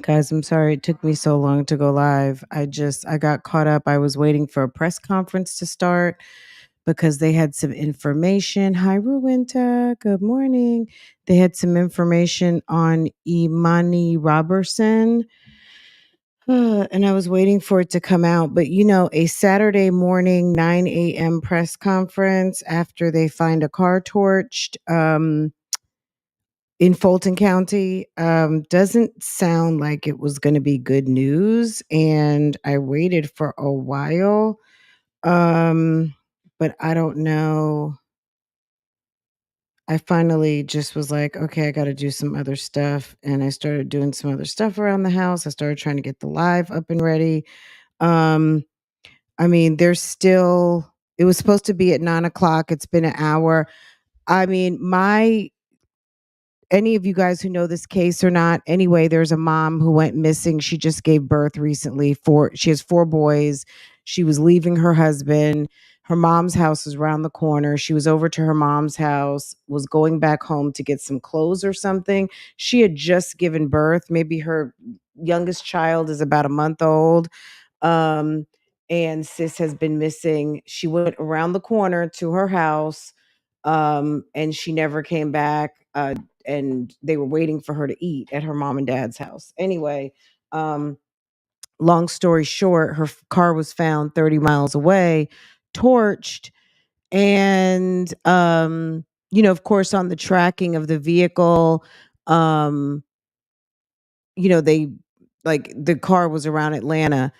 Guys, I'm sorry it took me so long to go live. I got caught up. I was waiting for a press conference to start because they had some information. Hi, Ruinta. Good morning. They had some information on Imani Robertson. And I was waiting for it to come out. But a Saturday morning, 9 a.m. press conference after they find a car torched. In Fulton County, doesn't sound like it was going to be good news. And I waited for a while, but I don't know. I finally just was like, okay, I got to do some other stuff. And I started doing some other stuff around the house. I started trying to get the live up and ready. Um, I mean, it was supposed to be at 9 o'clock. It's been an hour. I mean, any of you guys who know this case or not. Anyway, there's a mom who went missing. She just gave birth recently. She has 4 boys. She was leaving her husband. Her mom's house is around the corner. She was over to her mom's house, was going back home to get some clothes or something. She had just given birth. Maybe her youngest child is about a month old. Um, and sis has been missing. She went around the corner to her house, and she never came back. And they were waiting for her to eat at her mom and dad's house. Anyway, um, long story short, her car was found 30 miles away, torched. And, of course, on the tracking of the vehicle, um, they like the car was around Atlanta.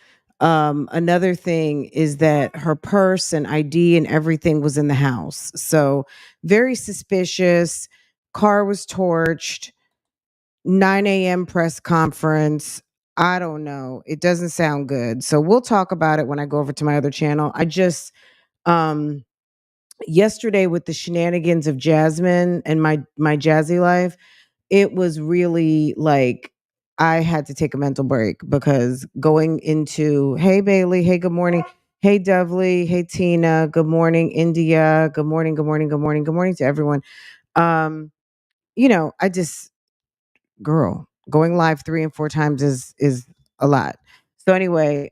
Another thing is that her purse and ID and everything was in the house. So very suspicious. Car was torched. 9 a.m. press conference. I don't know. It doesn't sound good. So we'll talk about it when I go over to my other channel. I just um yesterday with the shenanigans of Jasmine and my jazzy life, it was really like I had to take a mental break because going into, hey Bailey, hey, good morning. Hey Dovely, hey Tina, good morning, India, good morning, good morning, good morning, good morning to everyone. Um, I just, girl, going live 3 and 4 times is a lot. So anyway,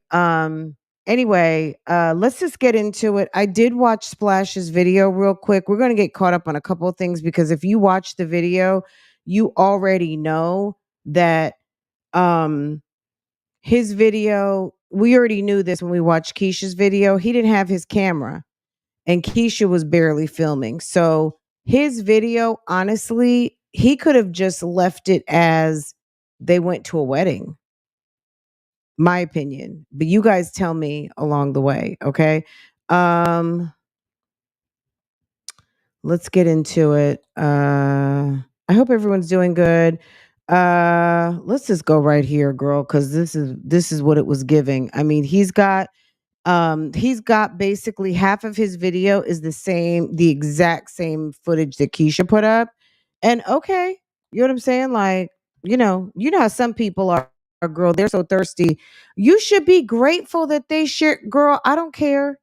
let's just get into it. I did watch Splash's video real quick. We're going to get caught up on a couple of things because if you watch the video, you already know that um his video, we already knew this when we watched Keisha's video. He didn't have his camera and Keisha was barely filming. So his video, honestly, he could have just left it as they went to a wedding, my opinion. But you guys tell me along the way, okay? Um, let's get into it. I hope everyone's doing good. Let's just go right here, girl, because this is what it was giving. I mean, he's got basically half of his video is the exact same footage that Keisha put up. And okay, you know what I'm saying? Like, you know how some people are, girl, they're so thirsty. You should be grateful that they share, girl. I don't care.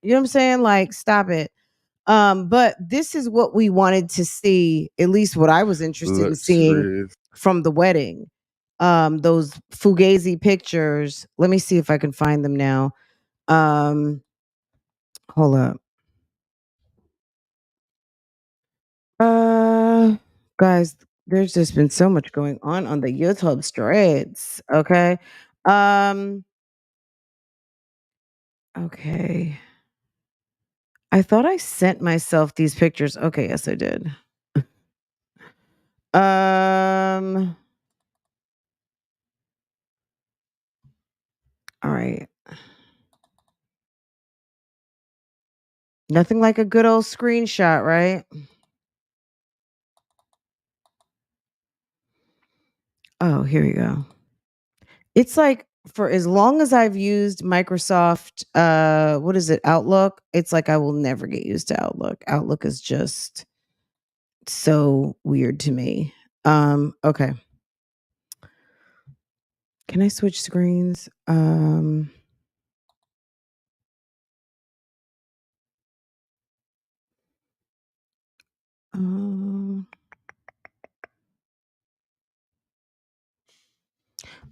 You know what I'm saying? Like, stop it. But this is what we wanted to see, at least what I was interested in Let's seeing read. from the wedding. Those Fugazi pictures. Let me see if I can find them now. Um, Hold up. Uh, guys, there's just been so much going on the YouTube streets. Okay. Um, okay. I thought I sent myself these pictures. Okay, yes, I did. Um, all right. Nothing like a good old screenshot, right? Oh, here we go. It's like for as long as I've used Microsoft, what is it, Outlook? It's like I will never get used to Outlook. Outlook is just so weird to me. Okay. Can I switch screens? Um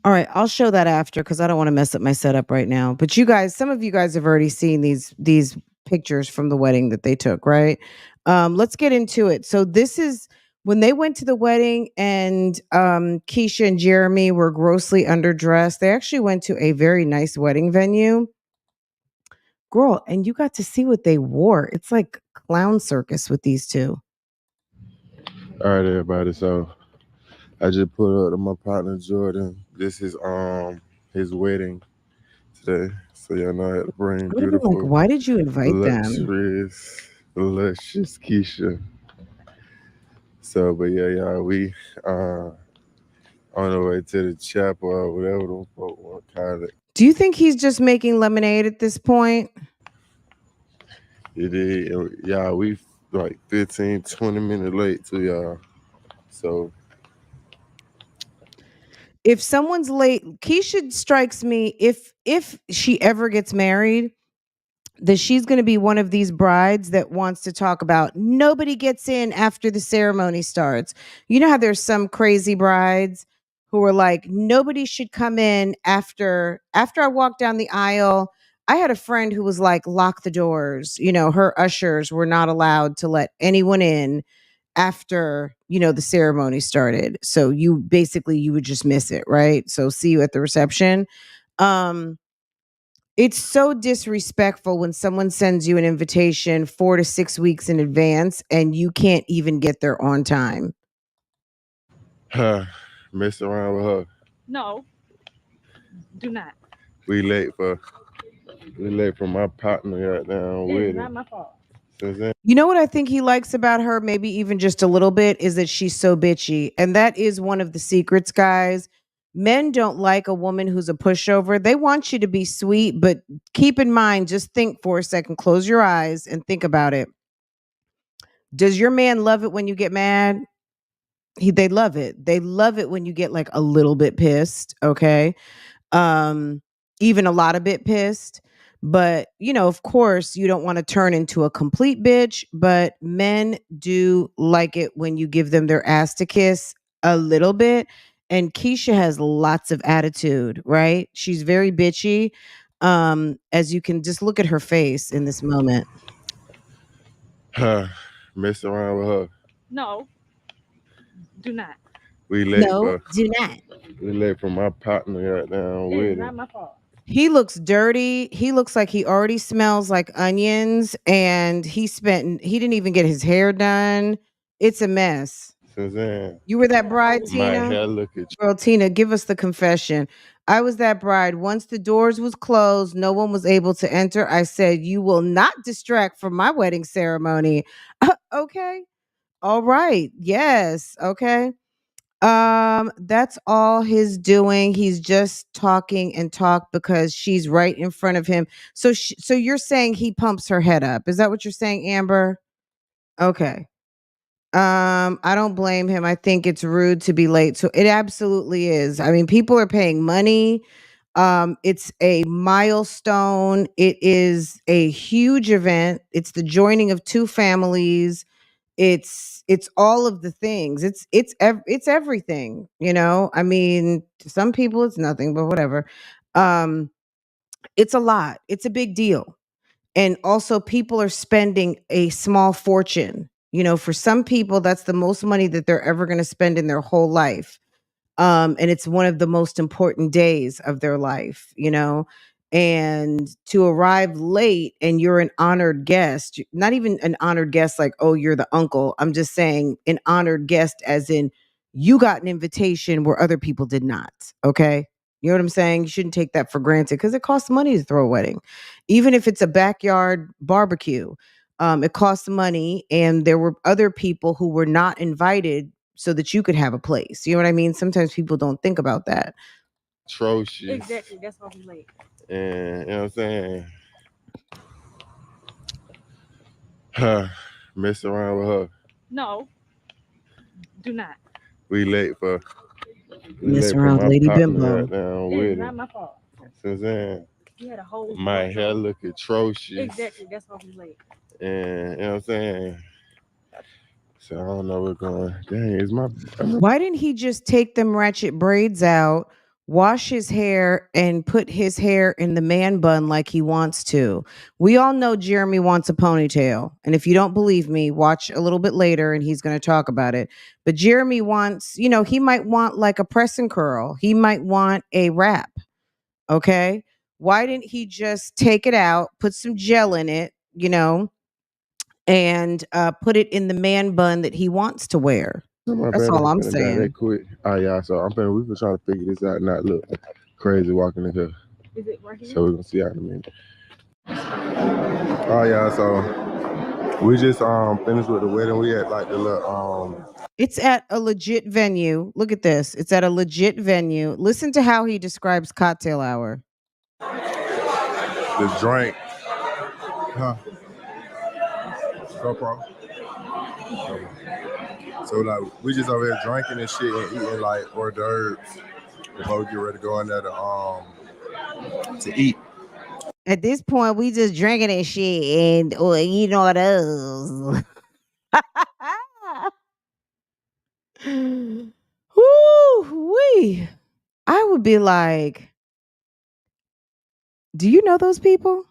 All right, I'll show that after because I don't want to mess up my setup right now. But you guys, some of you guys have already seen these pictures from the wedding that they took, right? Let's get into it. So this is when they went to the wedding, and Keisha and Jeremy were grossly underdressed. They actually went to a very nice wedding venue, girl, and you got to see what they wore. It's like clown circus with these two. All right, everybody. So I just put up to my partner Jordan. This is his wedding today. So y'all know I had to bring I would have been like, beautiful, why did you invite them? luscious Keisha. So, but yeah, y'all, we on the way to the chapel or whatever them folk want to call it. Do you think he's just making lemonade at this point? It is, y'all. We like 15, 20 minutes late to y'all. So If someone's late, Keisha strikes me, if she ever gets married, that she's going to be one of these brides that wants to talk about nobody gets in after the ceremony starts. You know how there's some crazy brides who are like nobody should come in after I walk down the aisle. I had a friend who was like lock the doors. You know, her ushers were not allowed to let anyone in after, the ceremony started. So you would just miss it, right? So see you at the reception. Um it's so disrespectful when someone sends you an invitation 4 to 6 weeks in advance and you can't even get there on time. mess around with her. No, do not. We late for my partner right now It is with not it. my fault. Since then, You know what I think he likes about her, maybe even just a little bit, is that she's so bitchy. And that is one of the secrets, guys. Men don't like a woman who's a pushover. They want you to be sweet, but keep in mind, just think for a second, close your eyes and think about it. Does your man love it when you get mad? They love it. They love it when you get like a little bit pissed, okay? um Even a lot of bit pissed. But of course you don't want to turn into a complete bitch, but men do like it when you give them their ass to kiss a little bit. And Keisha has lots of attitude, right? She's very bitchy. As you can just look at her face in this moment. mess around with her. No, do not. We late No, for do not. my partner right now It is with not it. my fault. He looks dirty. He looks like he already smells like onions, and he didn't even get his hair done. It's a mess. Since then, You were He that had a bride, whole my Tina? hair looking. Girl, Tina, give us the confession. I was that bride. Once the doors was closed, no one was able to enter. I said, "You will not distract from my wedding ceremony." Okay. All right. Yes. Okay. That's all he's doing. He's just talking and talk because she's right in front of him. So you're saying he pumps her head up. Is that what you're saying, Amber? Okay. I don't blame him. I think it's rude to be late. So it absolutely is. I mean, people are paying money. It's a milestone. It is a huge event. It's the joining of two families. It's all of the things. It's everything, I mean, to some people it's nothing, but whatever. um it's a lot. It's a big deal. And also people are spending a small fortune. For some people that's the most money that they're ever going to spend in their whole life. And it's one of the most important days of their life, and to arrive late and you're an honored guest, not even an honored guest like, oh, you're the uncle. I'm just saying an honored guest as in you got an invitation where other people did not. Okay. You know what I'm saying? You shouldn't take that for granted because it costs money to throw a wedding. Even if it's a backyard barbecue, it costs money. And there were other people who were not invited so that you could have a place. You know what I mean? Sometimes people don't think about that. Atrocious. Exactly. That's why we late. And you know what I'm saying? mess around with her. No, do not. We late for Mess around, my Lady partner Bimbo. right now It is with not it. my fault. Since then, He had a whole my hair wardrobe. look atrocious. Exactly. That's why we late. And you know what I'm saying? So I don't know what's going. Dang, is my Why didn't he just take them ratchet braids out, wash his hair and put his hair in the man bun like he wants to. We all know Jeremy wants a ponytail. And if you don't believe me, watch a little bit later and he's going to talk about it. But Jeremy wants, he might want like a press and curl. He might want a wrap. Okay. Why didn't he just take it out, put some gel in it, and put it in the man bun that he wants to wear? My That's bad, all I'm finna die saying. that quick. Oh yeah, so we been trying to figure this out, not look crazy walking in here. Is it right here? So we're gonna see out in a minute. Oh yeah, so we just finished with the wedding. We had like the little It's at a legit venue. Look at this. It's at a legit venue. Listen to how he describes cocktail hour. the drink. Huh? GoPro. So like we just over here drinking and shit and eating like hors d'oeuvres before we get ready to go in there to eat. At this point, we just drinking and shit and eating all those. Woo-wee. I would be like, do you know those people?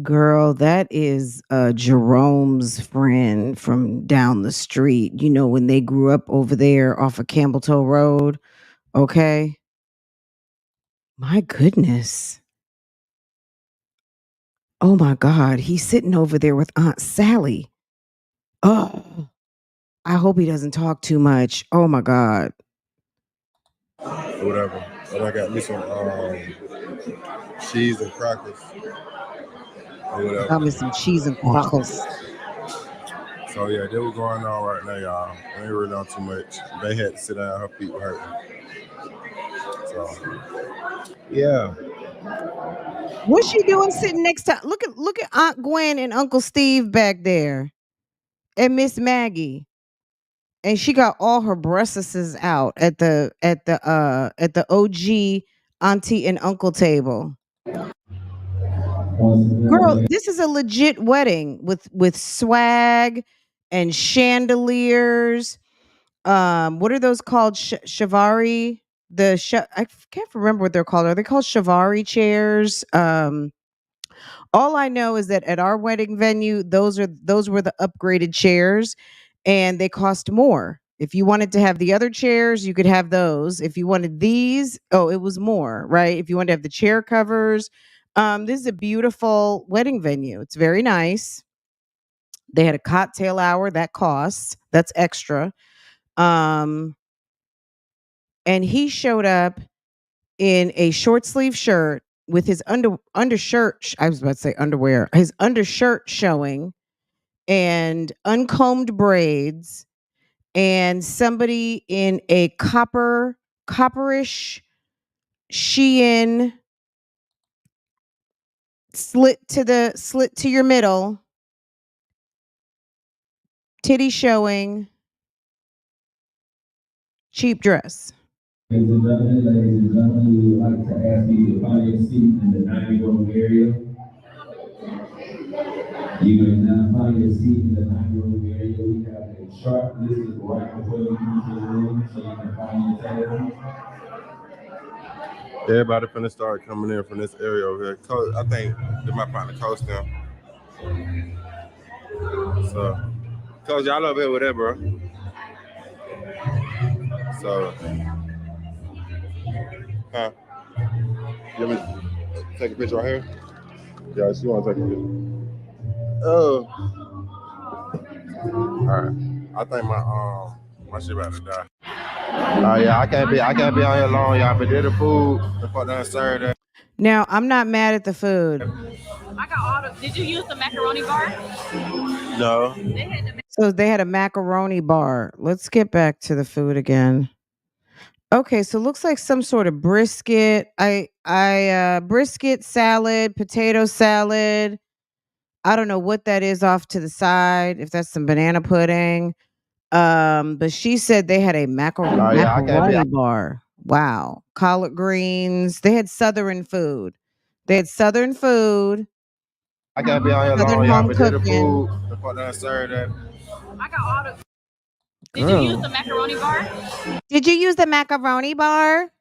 Girl, that is Jerome's friend from down the street. When they grew up over there off of Campbelltown Road. Okay. My goodness. Oh my God. He's sitting over there with Aunt Sally. Oh, I hope he doesn't talk too much. Oh my God. Or whatever. And I got me some cheese and crackers. Or whatever. Got me some cheese and crackers. So yeah, they were going on right now, y'all. I ain't really on too much. They had to sit down, her feet were hurting. So yeah. What's she doing sitting next to? Look at Aunt Gwen and Uncle Steve back there, and Miss Maggie, and she got all her breasts out at the OG auntie and uncle table. Girl, this is a legit wedding with swag and chandeliers. What are those called? Shivari. I can't remember what they're called. Are they called Shivari chairs? All I know is that at our wedding venue, those were the upgraded chairs, and they cost more. If you wanted to have the other chairs, you could have those. If you wanted these, it was more, right? If you wanted to have the chair covers, this is a beautiful wedding venue. It's very nice. They had a cocktail hour that costs. That's extra. And he showed up in a short sleeve shirt with his undershirt. I was about to say underwear. His undershirt showing, and uncombed braids, and somebody in a copperish Shein slit to your middle, titty showing, cheap dress. Ladies and gentlemen, we would like to ask you to find your seat in the dining room area. You may now find your seat in the dining room area. We have a chart listed right before you enter the room so you can find your table. Everybody finna start coming in from this area over here. I think they might find the coast now. So, Coach, y'all over here with that, bro. So, huh? You want me to take a picture right here? Yeah, she want to take a picture. Oh. All right. I think my shit about to die. Yeah, I can't be out here long, y'all. But did the food, the fuck done served that. Now, I'm not mad at the food. I got all the. Did you use the macaroni bar? No. So they had a macaroni bar. Let's get back to the food again. Okay, so it looks like some sort of brisket. Brisket salad, potato salad. I don't know what that is off to the side. If that's some banana pudding. But she said they had a macaroni bar. Wow, collard greens. They had Southern food. I can't be out here long, y'all. But did the food, the fuck done served that. I got all the. Did you use the macaroni bar? Did you use the macaroni bar?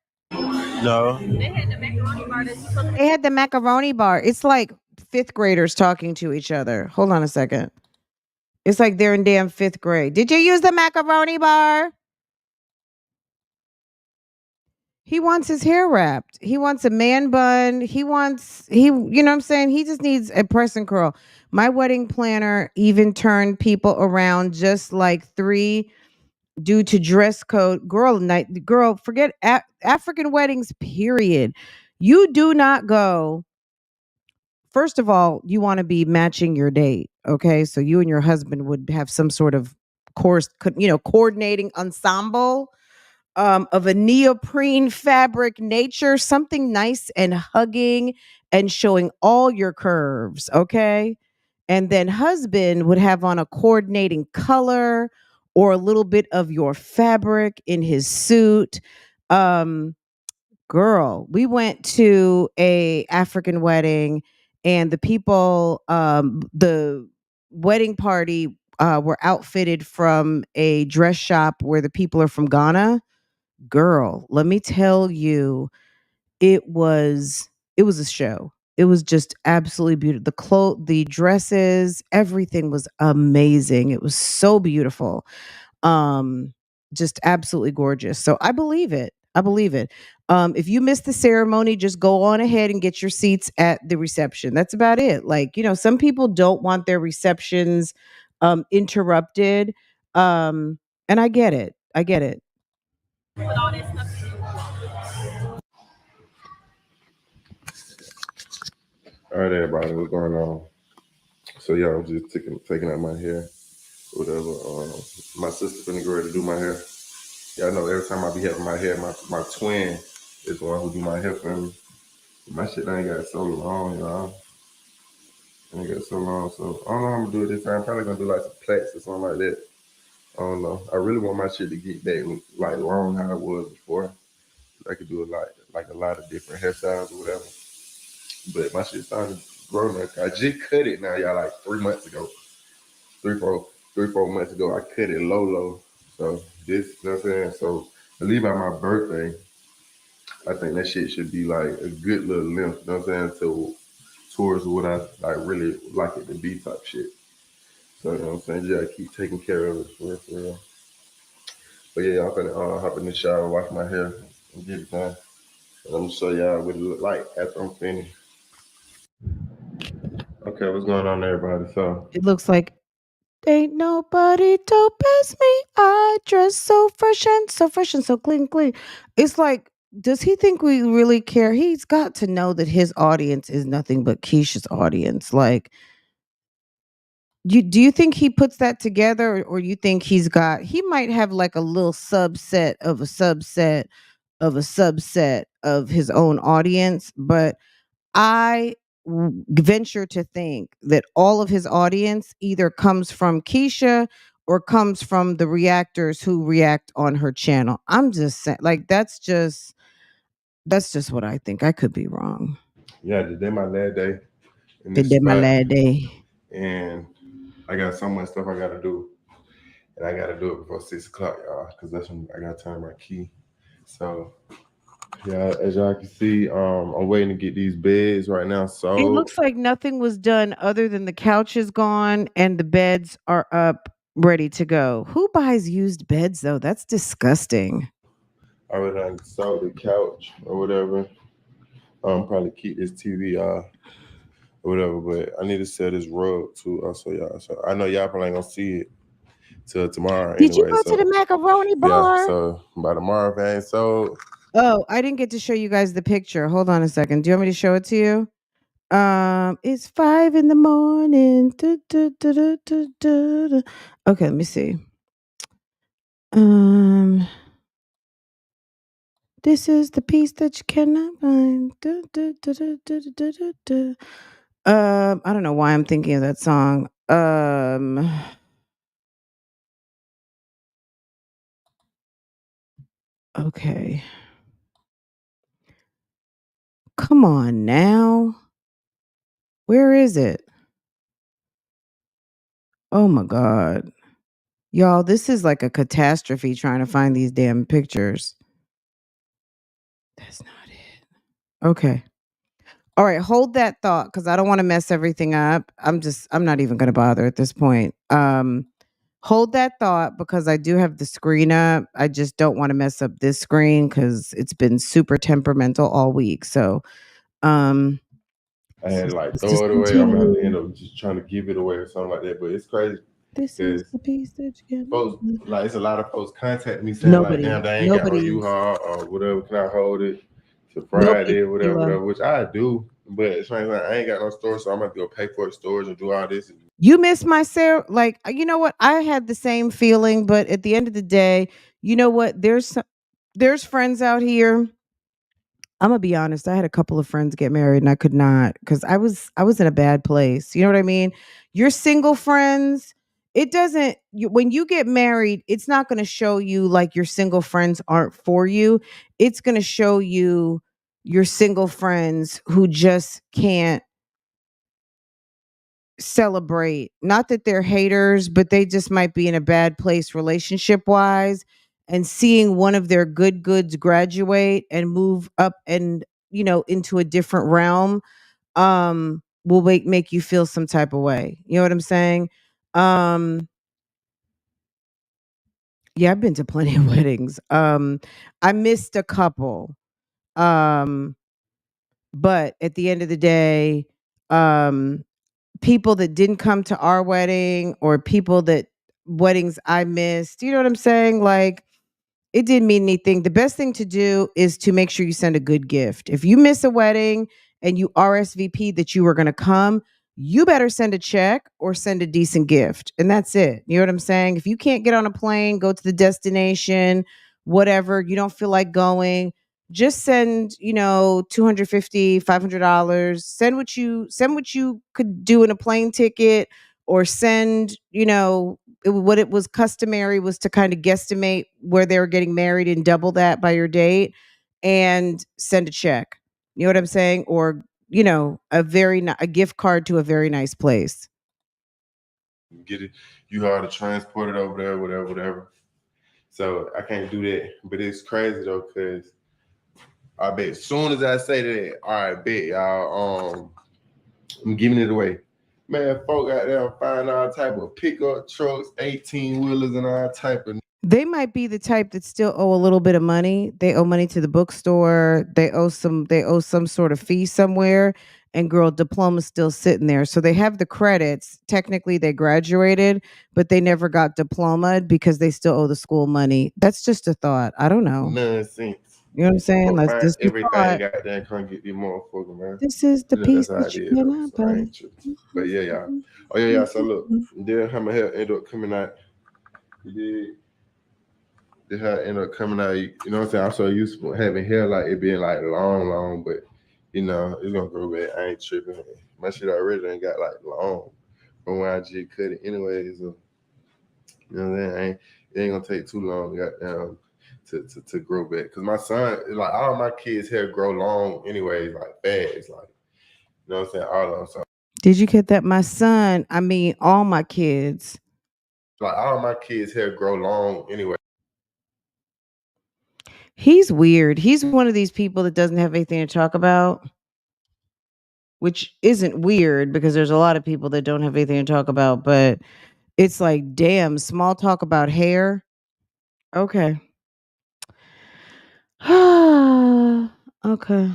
No. They had the macaroni bar that you supposed to They had the macaroni bar. It's like fifth graders talking to each other. Hold on a second. It's like they're in damn fifth grade. Did you use the macaroni bar? He wants his hair wrapped. He wants a man bun. You know what I'm saying? He just needs a press and curl. My wedding planner even turned people around just like three due to dress code. Girl, forget African weddings, period. You do not go. First of all, you want to be matching your date. Okay. So you and your husband would have some sort of coordinating ensemble of a neoprene fabric nature, something nice and hugging and showing all your curves, okay? And then husband would have on a coordinating color or a little bit of your fabric in his suit. Um, Girl, we went to a African wedding and the wedding party were outfitted from a dress shop where the people are from Ghana. Girl, let me tell you, it was it was a show. It was just absolutely beautiful. The dresses, everything was amazing. It was so beautiful. Um, just absolutely gorgeous. So I believe it. I believe it. If you missed the ceremony, just go on ahead and get your seats at the reception. That's about it. Like, some people don't want their receptions interrupted. And I get it. I get it. put all that stuff in. All right, everybody, what's going on? So yeah, I'm just taking out my hair, whatever. My sister finna go ready to do my hair. Y'all know every time I be having my hair, my twin is the one who do my hair for me. My shit ain't got so long, y'all. Ain't got so long, so I don't know how I'm gonna do it this time. I'm probably gonna do like some plaits or something like that. I don't know. I really want my shit to get back like long how it was before. I could do like a lot of different hairstyles or whatever. But my shit started growing. I just cut it now, y'all, like 3 months ago. 3, 4 months ago, I cut it low. So this, you know what I'm saying? So I leave out my birthday. I think that shit should be like a good little length, you know what I'm saying? So towards what I like really like it to be type shit. So you know what I'm saying? Yeah, keep taking care of it for real. But yeah, I'm finna hop in the shower, wash my hair, and get it done. And I'm gonna show y'all what it look like after I'm finished. Okay, what's going on, everybody? So It looks like ain't nobody dope as me. I dress so fresh and so clean, clean. It's like, does he think we really care? He's got to know that his audience is nothing but Keisha's audience. Like, do you think he puts that together, or you think he might have like a little subset of a subset of a subset of his own audience, but I venture to think that all of his audience either comes from Keisha or comes from the reactors who react on her channel. I'm just saying, like, that's just what I think. I could be wrong. yeah, today my last day in this Today my spot, last day. and I got so much stuff I gotta do, and I gotta do it before 6 o'clock, y'all, because that's when I gotta turn my key. So yeah, as y'all can see, I'm waiting to get these beds right now. It So looks like nothing was done other than the couch is gone and the beds are up, ready to go. Who buys used beds though? That's disgusting. I already done sold the couch or whatever. Probably keep this TV or whatever, but I need to sell this rug too. Also, y'all. So I know y'all probably ain't gonna see it till tomorrow Did you anyway. go to the So macaroni yeah, bar? so by tomorrow if I ain't sold, Oh, I didn't get to show you guys the picture. Hold on a second. Do you want me to show it to you? It's 5 in the morning. Okay, let me see. Um, this is the piece that you cannot find. I don't know why I'm thinking of that song. Okay. Come on now. Where is it? Oh my God. Y'all, this is like a catastrophe trying to find these damn pictures. That's not it. Okay. All right, hold that thought because I don't want to mess everything up. I'm not even gonna bother at this point. Hold that thought because I do have the screen up. I just don't want to mess up this screen because it's been super temperamental all week. So I had to like let's throw just it away. I'm gonna end continue. up just trying to give it away or something like that. But it's crazy This is because the piece that you folks, can. like, it's a lot of folks contact me saying like, Nobody, damn, they ain't got no nobody's, U-Haul or whatever. Can I hold it to nobody, Friday or whatever, Sheila. whatever? Which I do, but it's like I ain't got no store, so I'm gonna have to go pay for it, storage, and do all this. You miss my Sarah. Like, you know what? I had the same feeling, but at the end of the day, you know what? There's friends out here. I'm gonna be honest. I had a couple of friends get married, and I could not because I was in a bad place. You know what I mean? Your single friends. It doesn't. When you get married, it's not going to show you like your single friends aren't for you. It's going to show you your single friends who just can't celebrate. Not that they're haters, but they just might be in a bad place relationship wise. And seeing one of their good goods graduate and move up and into a different realm will make you feel some type of way. You know what I'm saying? Um yeah, I've been to plenty of weddings. I missed a couple. Um but at the end of the day, um people that didn't come to our wedding or people that weddings I missed. You know what I'm saying? Like it didn't mean anything. The best thing to do is to make sure you send a good gift. If you miss a wedding and you RSVP that you were going to come, you better send a check or send a decent gift. And that's it. You know what I'm saying? If you can't get on a plane, go to the destination, whatever, you don't feel like going, just send, 250, $500. Send what you could do in a plane ticket or send, what it was customary was to kind of guesstimate where they were getting married and double that by your date and send a check. You know what I'm saying? Or, a gift card to a very nice place. Get it, you hard to transport it over there, whatever, whatever. So I can't do that. But it's crazy though, because I bet as soon as I say that, all right, bet y'all, I'm giving it away. Man, folk out there find all type of pickup trucks, 18 wheelers, and all type of. They might be the type that still owe a little bit of money. They owe money to the bookstore. They owe some sort of fee somewhere. And girl, diploma's still sitting there. So they have the credits. Technically they graduated, but they never got diplomaed because they still owe the school money. That's just a thought. I don't know. Nonsense. You know what I'm saying? Folk Let's find just a everything thought. got there, come get these motherfuckers, man. This is the You know, that's piece how that it you is though. cannot So I buy. ain't tripping. But yeah, y'all. Oh yeah, yeah. So look, then how my hair end up coming out. You did. The hair end up coming out. You know what I'm saying? I'm so used to having hair like it being like long, long, but it's gonna grow back. I ain't tripping. My shit already ain't got like long from when I just cut it anyway. So you know what I'm saying? It ain't gonna take too long, goddamn, to grow back. Cause my son, like all my kids' hair grow long anyways, like fast, like you know what I'm saying? All of them. So Did you get that? My son, I mean, all my kids. like all my kids' hair grow long anyway. He's weird. He's one of these people that doesn't have anything to talk about, which isn't weird because there's a lot of people that don't have anything to talk about, but it's like, damn, small talk about hair. Okay. Okay.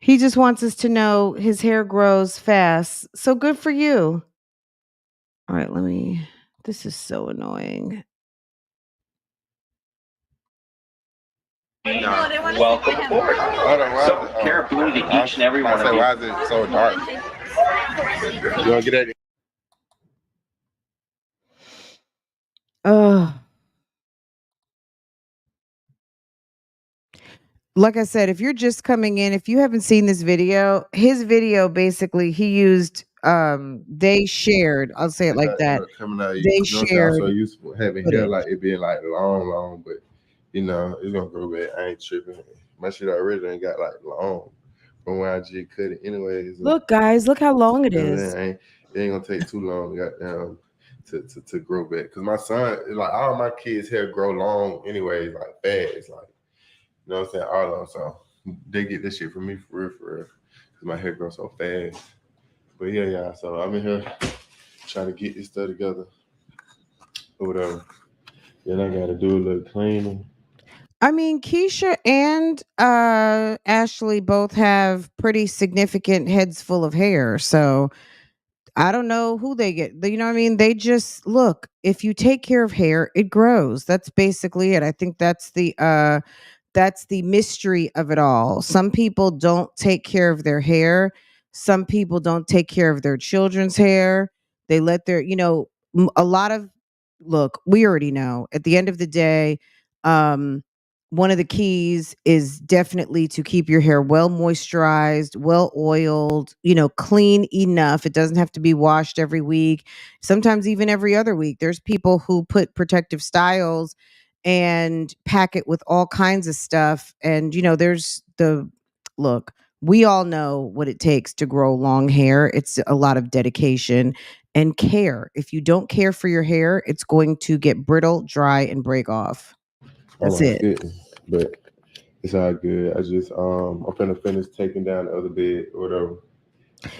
He just wants us to know his hair grows fast. So good for you. All right, this is so annoying. Welcome aboard. Hold on, So, carefully to each and every one of you. Why is it so dark? You wanna get at it? Ugh. Like I said, if you're just coming in, if you haven't seen this video, his video basically he used they shared, I'll say it like End that. up coming out. They You know what I'm saying? I'm so shared used to having hair footage. like it being like long, long, but it's gonna grow back. I ain't tripping. My shit already ain't got like long from when I just cut it anyways. So, Look, guys, look how long it you know what I'm is. saying? It ain't gonna take too long, goddamn, to grow back. Cause my son, like all my kids' hair grow long anyways, like fast, like You know what I'm saying? All of them. So they get this shit from me for real, for real. 'Cause my hair grows so fast. But yeah. So I'm in here trying to get this stuff together or whatever. Then I gotta do a little cleaning. I mean, Keisha and Ashley both have pretty significant heads full of hair. So I don't know who they get. You know what I mean? They just look, if you take care of hair, it grows. That's basically it. I think that's the mystery of it all. Some people don't take care of their hair. Some people don't take care of their children's hair. They let their, a lot of, look, we already know at the end of the day, um, one of the keys is definitely to keep your hair well moisturized, well oiled, clean enough. It doesn't have to be washed every week, sometimes even every other week. There's people who put protective styles and pack it with all kinds of stuff. And, there's look, we all know what it takes to grow long hair. It's a lot of dedication and care. If you don't care for your hair, it's going to get brittle, dry, and break off. Oh That's my it. goodness. But it's all good. I just I'm finna finish taking down the other bed or whatever.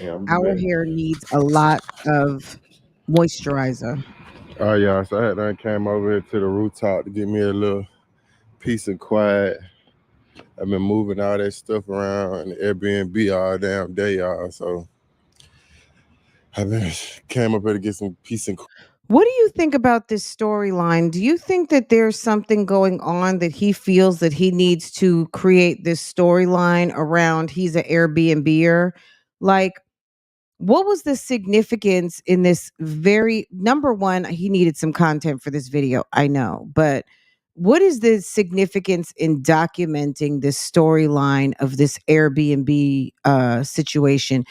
Yeah, I'm Our be back. hair needs a lot of moisturizer. Oh yeah, so I came over here to the rooftop to get me a little peace and quiet. I've been moving all that stuff around in the Airbnb all damn day, y'all. So I've been came up here to get some peace and What do you think about this storyline? Do you think that there's something going on that he feels that he needs to create this storyline around he's an Airbnber? Like, what was the significance in this very number one, he needed some content for this video, I know, but what is the significance in documenting this storyline of this Airbnb situation?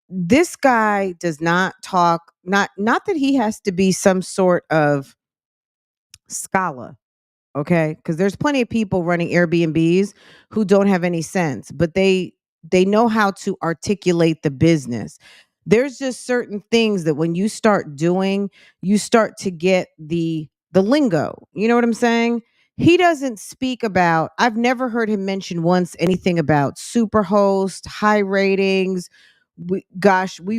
This guy does not talk, not that he has to be some sort of scholar, okay? Because there's plenty of people running Airbnbs who don't have any sense, but they know how to articulate the business. There's just certain things that when you start doing, you start to get the lingo. You know what I'm saying? He doesn't speak about, I've never heard him mention once anything about Superhost, high ratings. We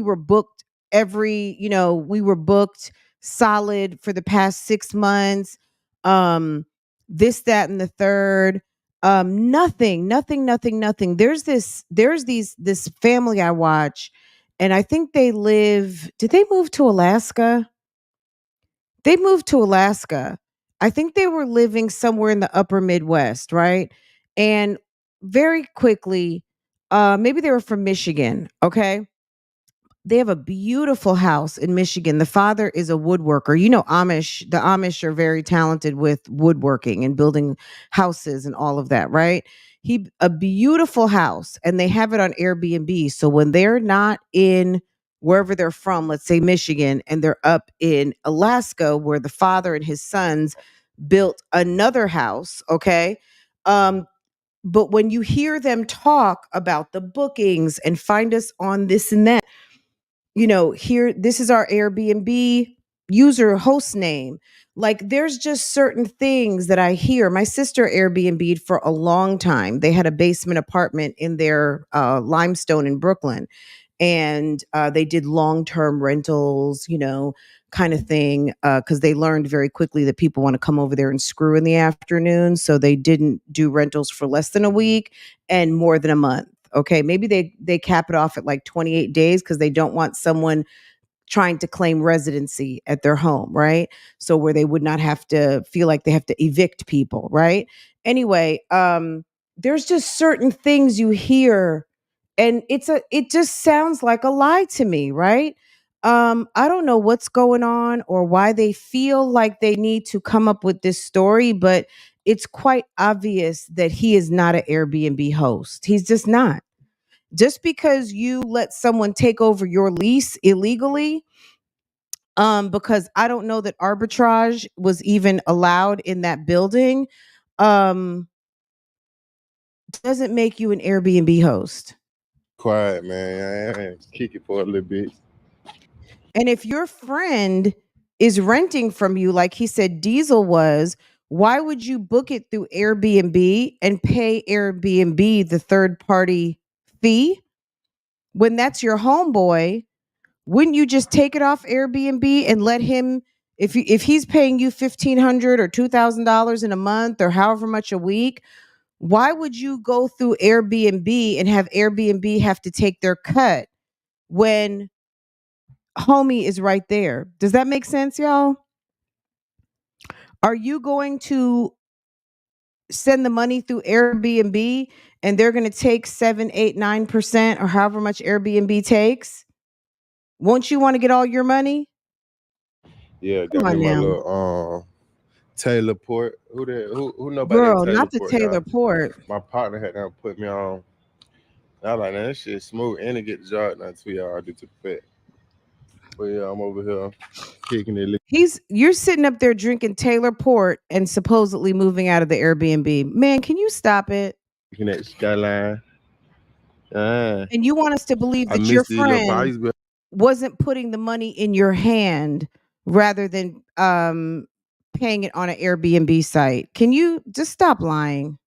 were booked we were booked solid for the past 6 months. This, that, and the third. Nothing. This family I watch, and I think did they move to Alaska? They moved to Alaska. I think they were living somewhere in the upper Midwest, right? And very quickly, maybe they were from Michigan, okay? They have a beautiful house in Michigan. The father is a woodworker. The Amish are very talented with woodworking and building houses and all of that, right? A beautiful house, and they have it on Airbnb. So when they're not in wherever they're from, let's say Michigan, and they're up in Alaska where the father and his sons built another house, okay? Um but when you hear them talk about the bookings and find us on this and that, here, this is our Airbnb user host name. Like, there's just certain things that I hear. My sister Airbnb'd for a long time. They had a basement apartment in their limestone in Brooklyn, and they did long-term rentals, kind of thing, because they learned very quickly that people want to come over there and screw in the afternoon. So they didn't do rentals for less than a week and more than a month. Okay, maybe they cap it off at like 28 days because they don't want someone trying to claim residency at their home, right? So where they would not have to feel like they have to evict people, right? Anyway, there's just certain things you hear, and it just sounds like a lie to me, right? I don't know what's going on or why they feel like they need to come up with this story, but it's quite obvious that he is not an Airbnb host. He's just not. Just because you let someone take over your lease illegally, because I don't know that arbitrage was even allowed in that building, um, doesn't make you an Airbnb host. quiet, man. I kick it for a little bit. And if your friend is renting from you, like he said Diesel was, Why would you book it through Airbnb and pay Airbnb the third party fee when that's your homeboy? Wouldn't you just take it off Airbnb and let him, if he's paying you $1,500 or $2,000 in a month or however much a week? Why would you go through Airbnb and have Airbnb have to take their cut when homie is right there? Does that make sense, y'all? Are you going to send the money through Airbnb and they're going to take 7, 8, 9% or however much Airbnb takes? Won't you want to get all your money? Yeah, Come got me on my now. little Taylor Port. Who nobody at Girl, Taylor not the Port, Taylor y'all? Port. My partner had to put me on. I was like, man, this shit smooth and it get the job done too, y'all. I do to the fit. But yeah, I'm over here kicking it, You're sitting up there drinking Taylor Port and supposedly moving out of the Airbnb. Man, can you stop it? looking at the skyline. And you want us to believe I that your missed these little friend bodies, but wasn't putting the money in your hand rather than paying it on an Airbnb site. Can you just stop lying?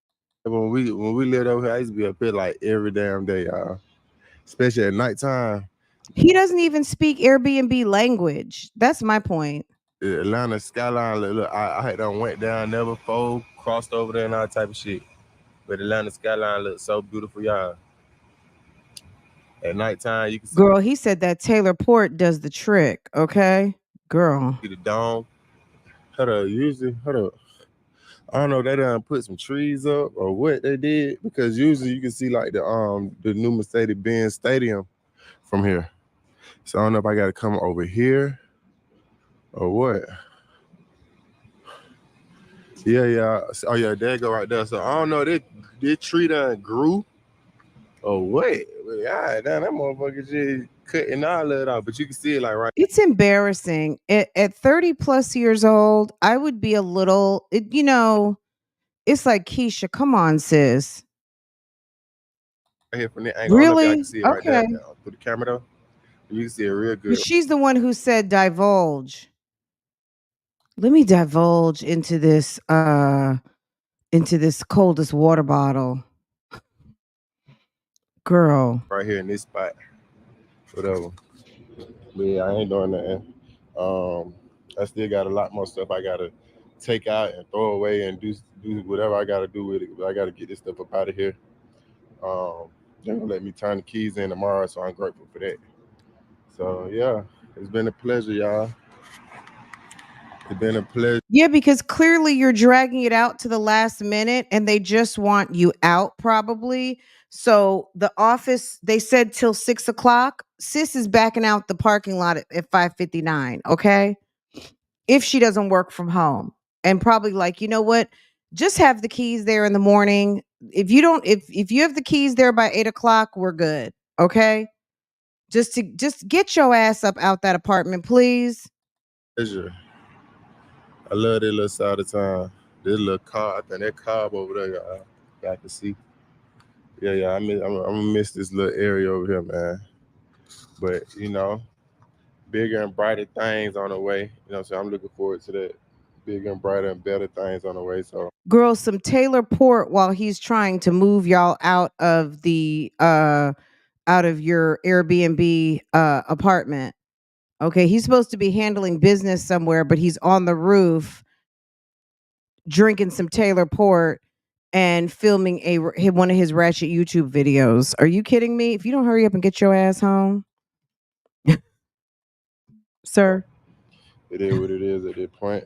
when we lived over here, I used to be up here like every damn day, y'all. Especially at nighttime. He doesn't even speak Airbnb language. That's my point. The Atlanta skyline, look, I had done went down there before, crossed over there and all type of shit. But Atlanta skyline looks so beautiful, y'all. At nighttime, you can Girl, he said that Taylor Port does the trick, okay? Girl. see the dome. Hold up. I don't know, they done put some trees up or what they did, because usually you can see like the new Mercedes-Benz Stadium from here. So I don't know if I gotta come over here or what. Yeah. Oh yeah, there go right there. So I don't know, this tree done grew or what. Yeah, damn, that motherfucker just cutting all of it off. But you can see it like right. It's embarrassing. At 30 plus years old, I would be a little, it's like, Keesha, come on, sis. Right here from the angle. I don't know if y'all Really? can see it right there Okay. through the camera though. You can see it real good. But she's the one who said divulge. Let me divulge into this coldest water bottle. Girl. Right here in this spot. Whatever. But yeah, I ain't doing nothing. I still got a lot more stuff I gotta take out and throw away and do whatever I gotta do with it. But I gotta get this stuff up out of here. They're gonna let me turn the keys in tomorrow, so I'm grateful for that. So yeah, it's been a pleasure, y'all. It's been a pleasure. Yeah, because clearly you're dragging it out to the last minute and they just want you out probably. So the office, they said till 6 o'clock. Sis is backing out the parking lot at 5:59. Okay. If she doesn't work from home, and probably like, you know what? Just have the keys there in the morning. If you have the keys there by 8 o'clock, we're good. Okay. Just get your ass up out that apartment, please. Pleasure. I love this little side of town. This little car, I think that car over there, y'all can see. Yeah, I'm gonna miss this little area over here, man. But bigger and brighter things on the way. So I'm looking forward to that. Bigger and brighter and better things on the way. So Girl, some Taylor Port while he's trying to move y'all out of your Airbnb apartment. Okay, he's supposed to be handling business somewhere, but he's on the roof drinking some Taylor Port and filming one of his ratchet YouTube videos. Are you kidding me? If you don't hurry up and get your ass home, sir. it is what it is at this point.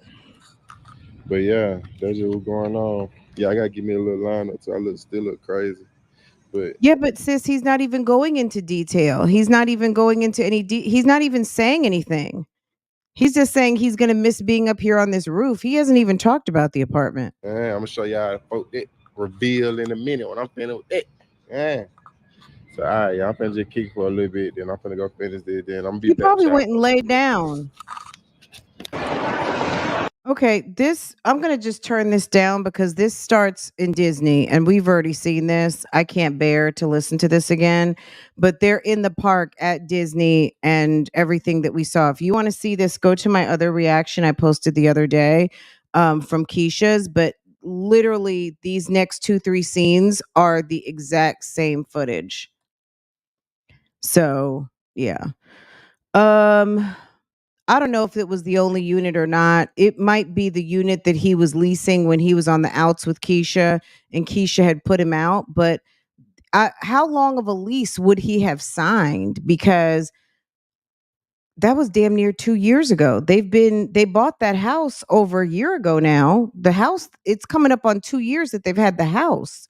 But yeah, that's just what's going on. Yeah, I gotta give me a little lineup so I still look crazy. But Yeah, but sis, he's not even going into detail. He's not even going into he's not even saying anything. He's just saying he's going to miss being up here on this roof. He hasn't even talked about the apartment. I'm gonna show y'all that reveal in a minute when I'm finished with that. Yeah. So all right, y'all, I'm finna just kick for a little bit, then I'm finna go finish this, then I'm gonna be He back. probably went and laid down. Okay, I'm going to just turn this down because this starts in Disney and we've already seen this. I can't bear to listen to this again, but they're in the park at Disney and everything that we saw. If you want to see this, go to my other reaction I posted the other day. from Keisha's, but literally these next 2-3 scenes are the exact same footage. So yeah. Um I don't know if it was the only unit or not. It might be the unit that he was leasing when he was on the outs with Keisha and Keisha had put him out. But how long of a lease would he have signed? Because that was damn near 2 years ago. They bought that house over a year ago now. The house, it's coming up on 2 years that they've had the house.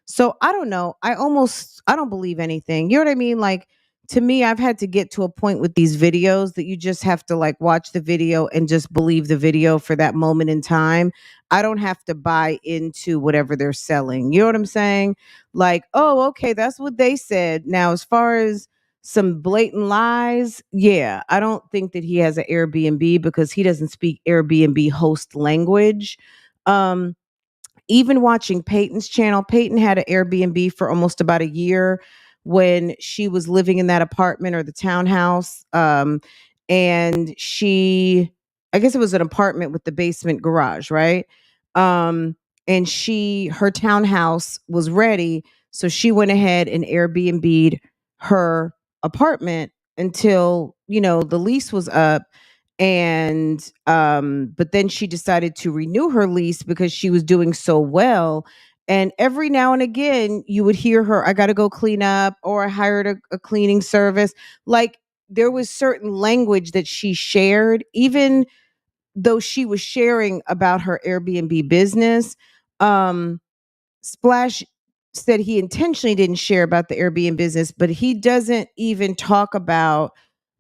So I don't know. I don't believe anything. You know what I mean? Like, to me, I've had to get to a point with these videos that you just have to like watch the video and just believe the video for that moment in time. I don't have to buy into whatever they're selling. You know what I'm saying? Like, oh, okay, that's what they said. Now, as far as some blatant lies, yeah, I don't think that he has an Airbnb because he doesn't speak Airbnb host language. Um, Even watching Peyton's channel, Peyton had an Airbnb for almost about a year when she was living in that apartment or the townhouse. And I guess it was an apartment with the basement garage, right? Um, and her townhouse was ready. So she went ahead and Airbnb'd her apartment until, the lease was up, and but then she decided to renew her lease because she was doing so well. And every now and again you would hear her, I got to go clean up, or I hired a cleaning service. Like, there was certain language that she shared, even though she was sharing about her Airbnb business. Splash said he intentionally didn't share about the Airbnb business, but he doesn't even talk about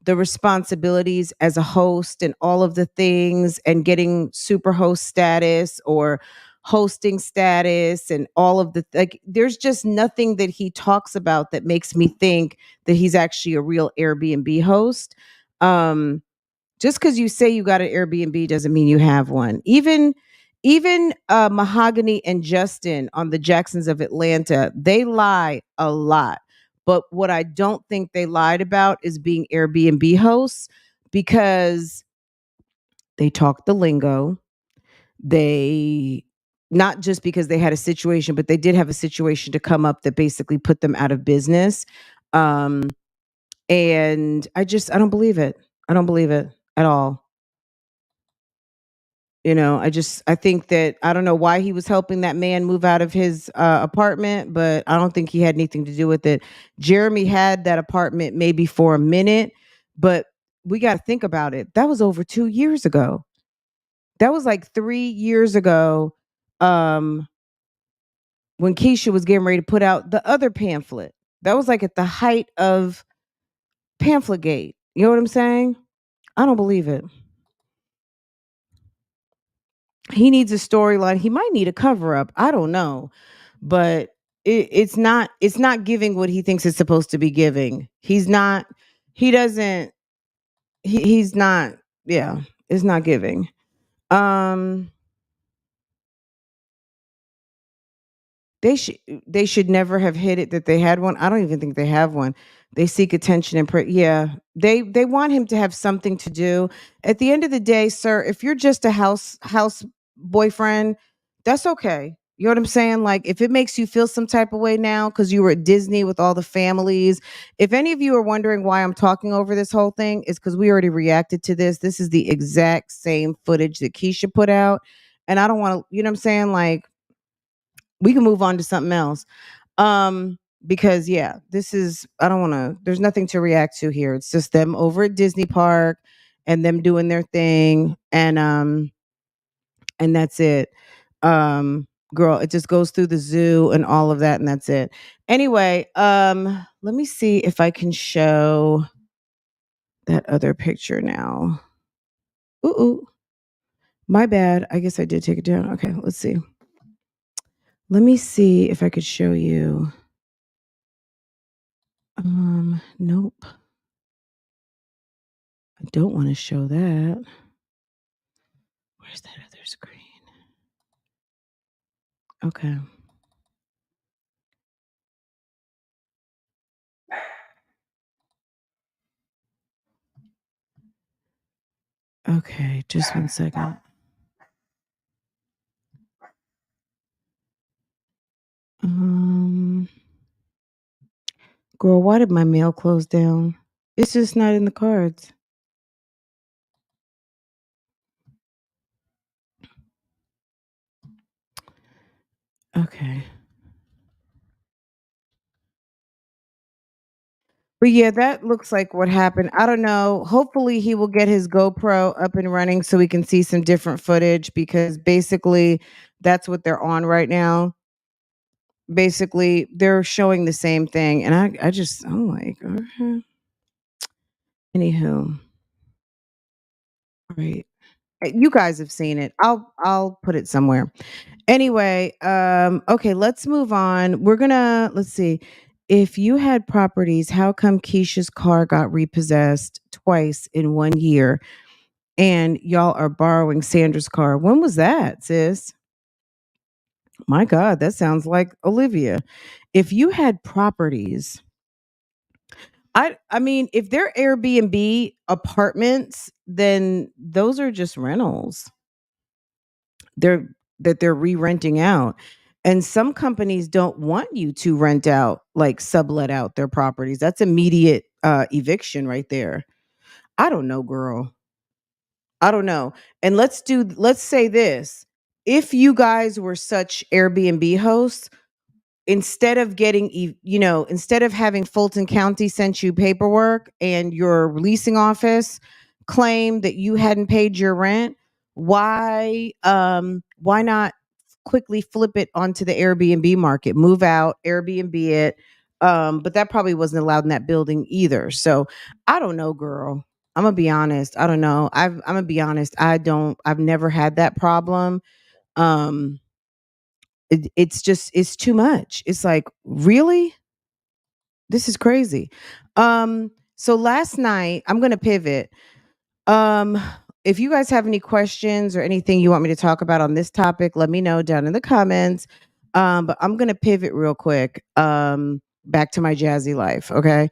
the responsibilities as a host and all of the things and getting super host status or hosting status and all of like, there's just nothing that he talks about that makes me think that he's actually a real Airbnb host. Just because you say you got an Airbnb doesn't mean you have one. Even Mahogany and Justin on the Jacksons of Atlanta, they lie a lot. But what I don't think they lied about is being Airbnb hosts, because they talk the lingo. They Not just because they had a situation, but they did have a situation to come up that basically put them out of business. Um, and I don't believe it. I don't believe it at all. I think that, I don't know why he was helping that man move out of his apartment, but I don't think he had anything to do with it. Jeremy had that apartment maybe for a minute, but we got to think about it. That was over 2 years ago. That was like 3 years ago, um, when Keisha was getting ready to put out the other pamphlet. That was like at the height of pamphlet gate. You know what I'm saying? I don't believe it. He needs a storyline. He might need a cover up. I don't know, but it's not giving what he thinks it's supposed to be giving. He's not. He doesn't. He's not. Yeah, it's not giving. Um, they should never have hid it that they had one. I don't even think they have one. They seek attention and yeah, they want him to have something to do. At the end of the day, sir, if you're just a house boyfriend, that's okay. You know what I'm saying? Like, if it makes you feel some type of way now because you were at Disney with all the families. If any of you are wondering why I'm talking over this whole thing, it's because we already reacted to this. This is the exact same footage that Keisha put out. And I don't want to, you know what I'm saying? Like, we can move on to something else. Because yeah, I don't want to, there's nothing to react to here. It's just them over at Disney Park and them doing their thing. And that's it. Girl, it just goes through the zoo and all of that, and that's it. Anyway, let me see if I can show that other picture now. Ooh, my bad. I guess I did take it down. Okay, let's see. Let me see if I could show you. Nope. I don't want to show that. Where's that other screen? Okay. Okay, just one second. Um, girl, why did my mail close down? It's just not in the cards. Okay. But yeah, that looks like what happened. I don't know. Hopefully, he will get his GoPro up and running so we can see some different footage because basically that's what they're on right now. Basically, they're showing the same thing. And I'm like, okay. Anywho, right. You guys have seen it. I'll put it somewhere. Anyway, okay, let's move on. Let's see. If you had properties, how come Keisha's car got repossessed twice in 1 year and y'all are borrowing Sandra's car? When was that, sis? My God, that sounds like Olivia. If you had properties, I mean, if they're Airbnb apartments, then those are just rentals. they're they're re-renting out. And some companies don't want you to rent out, like sublet out their properties. That's immediate eviction right there. I don't know, girl. I don't know. And let's say this. If you guys were such Airbnb hosts, instead of instead of having Fulton County sent you paperwork and your leasing office claimed that you hadn't paid your rent, why not quickly flip it onto the Airbnb market, move out, Airbnb it. But that probably wasn't allowed in that building either. So I don't know, girl. I'm gonna be honest. I don't know. I'm gonna be honest. I've never had that problem. Um, it's too much. It's like, really? This is crazy. So last night, I'm gonna pivot. Um, if you guys have any questions or anything you want me to talk about on this topic, let me know down in the comments. But I'm gonna pivot real quick. Back to my jazzy life, okay?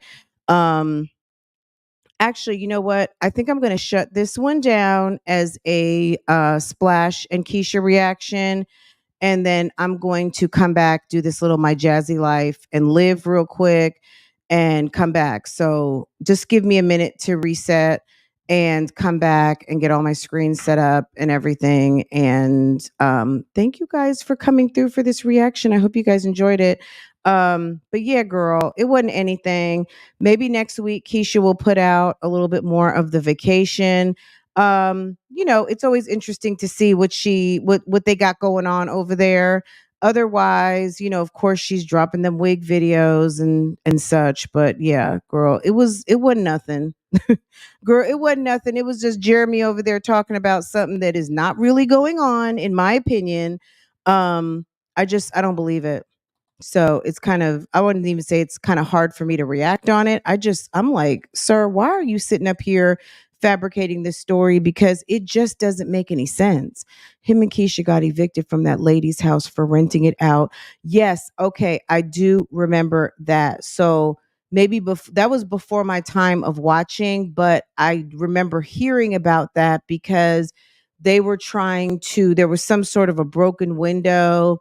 Um, actually, you know what? I think I'm gonna shut this one down as a Splash and Keisha reaction, and then I'm going to come back, do this little my jazzy life and live real quick and come back. So just give me a minute to reset and come back and get all my screens set up and everything. And thank you guys for coming through for this reaction. I hope you guys enjoyed it. But yeah, girl, it wasn't anything. Maybe next week Keisha will put out a little bit more of the vacation. It's always interesting to see what they got going on over there. Otherwise, of course she's dropping them wig videos and such. But yeah, girl, it wasn't nothing. Girl, it wasn't nothing. It was just Jeremy over there talking about something that is not really going on, in my opinion. Um, I don't believe it. So it's kind of, I wouldn't even say it's kind of hard for me to react on it. I'm like, sir, why are you sitting up here fabricating this story? Because it just doesn't make any sense. Him and Keisha got evicted from that lady's house for renting it out. Yes. Okay. I do remember that. So maybe that was before my time of watching, but I remember hearing about that because there was some sort of a broken window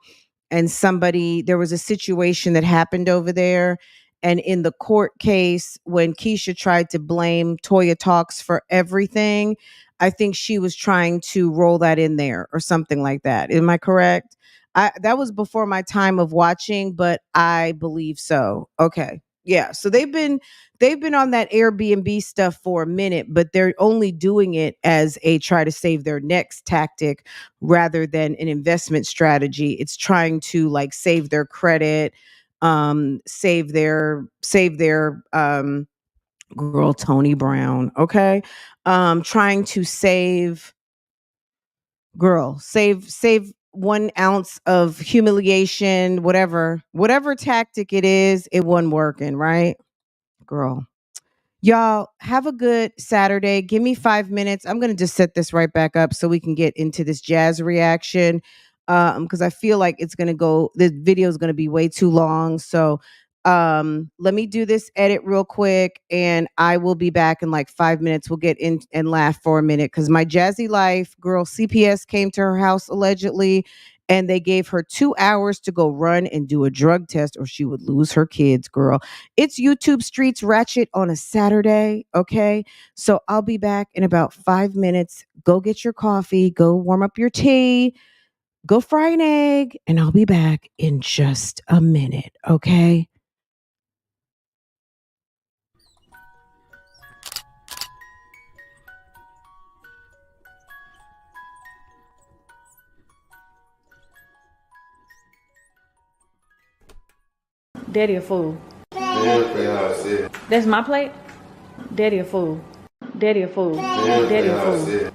and there was a situation that happened over there. And in the court case, when Keisha tried to blame Toya Talks for everything, I think she was trying to roll that in there or something like that. Am I correct? That was before my time of watching, but I believe so. Okay. Yeah. So they've been on that Airbnb stuff for a minute, but they're only doing it as a try to save their next tactic rather than an investment strategy. It's trying to like save their credit, save their girl Tony Brown, okay? Trying to save 1 ounce of humiliation, whatever tactic it is, it wasn't working, right? Girl. Y'all have a good Saturday. Give me 5 minutes. I'm going to just set this right back up so we can get into this jazz reaction. Because I feel like the video is going to be way too long. So let me do this edit real quick and I will be back in like 5 minutes. We'll get in and laugh for a minute because my jazzy life girl CPS came to her house allegedly And they gave her 2 hours to go run and do a drug test or she would lose her kids, girl. It's YouTube Streets Ratchet on a Saturday, okay? So I'll be back in about 5 minutes. Go get your coffee, go warm up your tea, go fry an egg, and I'll be back in just a minute, okay? Daddy a fool. Yeah, That's my plate? Daddy a fool. Daddy a fool. Daddy a fool.